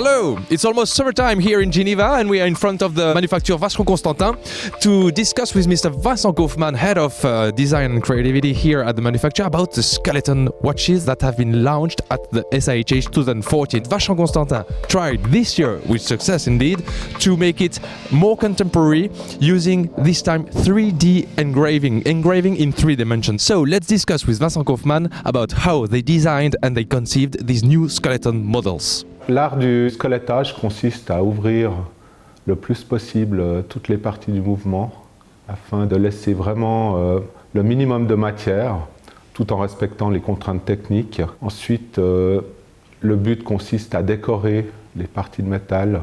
Hello, it's almost summertime here in Geneva and we are in front of the manufacturer Vacheron Constantin to discuss with Mr. Vincent Kaufmann, Head of Design and Creativity here at the manufacturer, about the skeleton watches that have been launched at the SIHH 2014. Vacheron Constantin tried this year, with success indeed, to make it more contemporary using this time 3D engraving in 3 dimensions. So let's discuss with Vincent Kaufmann about how they designed and they conceived these new skeleton models. L'art du squelettage consiste à ouvrir le plus possible toutes les parties du mouvement afin de laisser vraiment le minimum de matière tout en respectant les contraintes techniques. Ensuite, le but consiste à décorer les parties de métal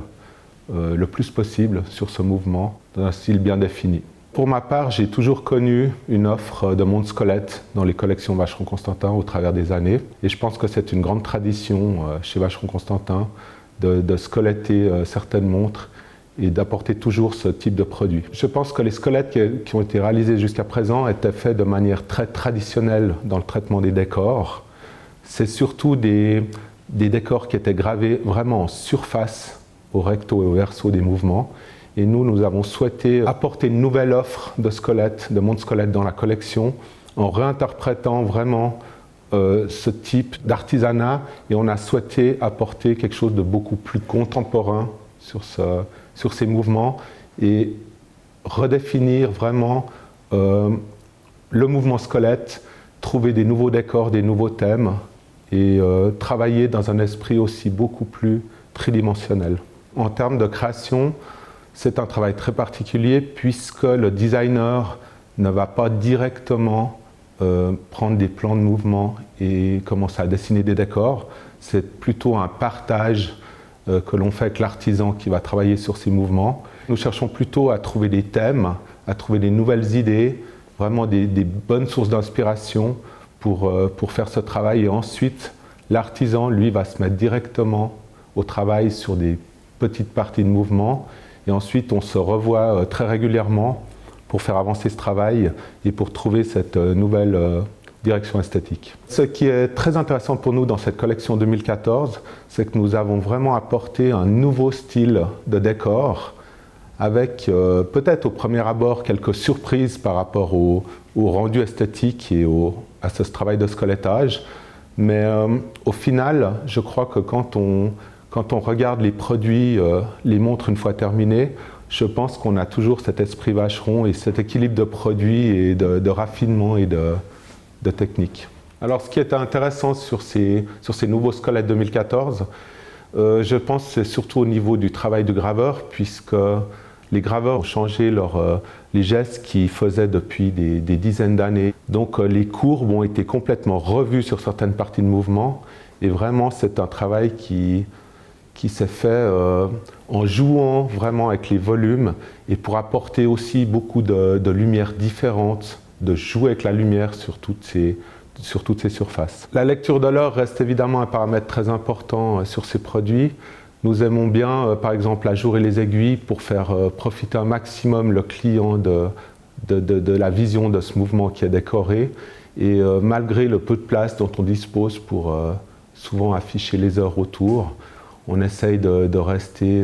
le plus possible sur ce mouvement dans un style bien défini. Pour ma part, j'ai toujours connu une offre de montres squelettes dans les collections Vacheron Constantin au travers des années. Et je pense que c'est une grande tradition chez Vacheron Constantin de squeletter certaines montres et d'apporter toujours ce type de produit. Je pense que les squelettes qui ont été réalisés jusqu'à présent étaient faits de manière très traditionnelle dans le traitement des décors. C'est surtout des décors qui étaient gravés vraiment en surface, au recto et au verso des mouvements. Et nous avons souhaité apporter une nouvelle offre de squelettes, de montres squelettes dans la collection, en réinterprétant vraiment ce type d'artisanat. Et on a souhaité apporter quelque chose de beaucoup plus contemporain sur ces mouvements et redéfinir vraiment le mouvement squelette, trouver des nouveaux décors, des nouveaux thèmes et travailler dans un esprit aussi beaucoup plus tridimensionnel. En termes de création, c'est un travail très particulier puisque le designer ne va pas directement prendre des plans de mouvement et commencer à dessiner des décors. C'est plutôt un partage que l'on fait avec l'artisan qui va travailler sur ces mouvements. Nous cherchons plutôt à trouver des thèmes, à trouver des nouvelles idées, vraiment des bonnes sources d'inspiration pour faire ce travail. Et ensuite, l'artisan, lui, va se mettre directement au travail sur des petites parties de mouvement. Et ensuite, on se revoit très régulièrement pour faire avancer ce travail et pour trouver cette nouvelle direction esthétique. Ce qui est très intéressant pour nous dans cette collection 2014, c'est que nous avons vraiment apporté un nouveau style de décor avec peut-être au premier abord quelques surprises par rapport au rendu esthétique et à ce travail de squelettage. Mais au final, je crois que quand on regarde les produits, les montres une fois terminées, je pense qu'on a toujours cet esprit Vacheron et cet équilibre de produits et de raffinement et de technique. Alors ce qui est intéressant sur ces nouveaux squelettes 2014, je pense que c'est surtout au niveau du travail du graveur, puisque les graveurs ont changé les gestes qu'ils faisaient depuis des dizaines d'années. Donc les courbes ont été complètement revues sur certaines parties de mouvement et vraiment c'est un travail qui s'est fait en jouant vraiment avec les volumes et pour apporter aussi beaucoup de lumières différentes, de jouer avec la lumière sur toutes ces surfaces. La lecture de l'heure reste évidemment un paramètre très important sur ces produits. Nous aimons bien, par exemple, ajourer les aiguilles pour faire profiter un maximum le client de la vision de ce mouvement qui est décoré. Et malgré le peu de place dont on dispose pour souvent afficher les heures autour, on essaye de rester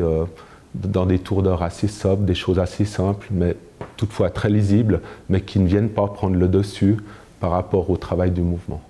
dans des tours d'heure assez sobres, des choses assez simples, mais toutefois très lisibles, mais qui ne viennent pas prendre le dessus par rapport au travail du mouvement.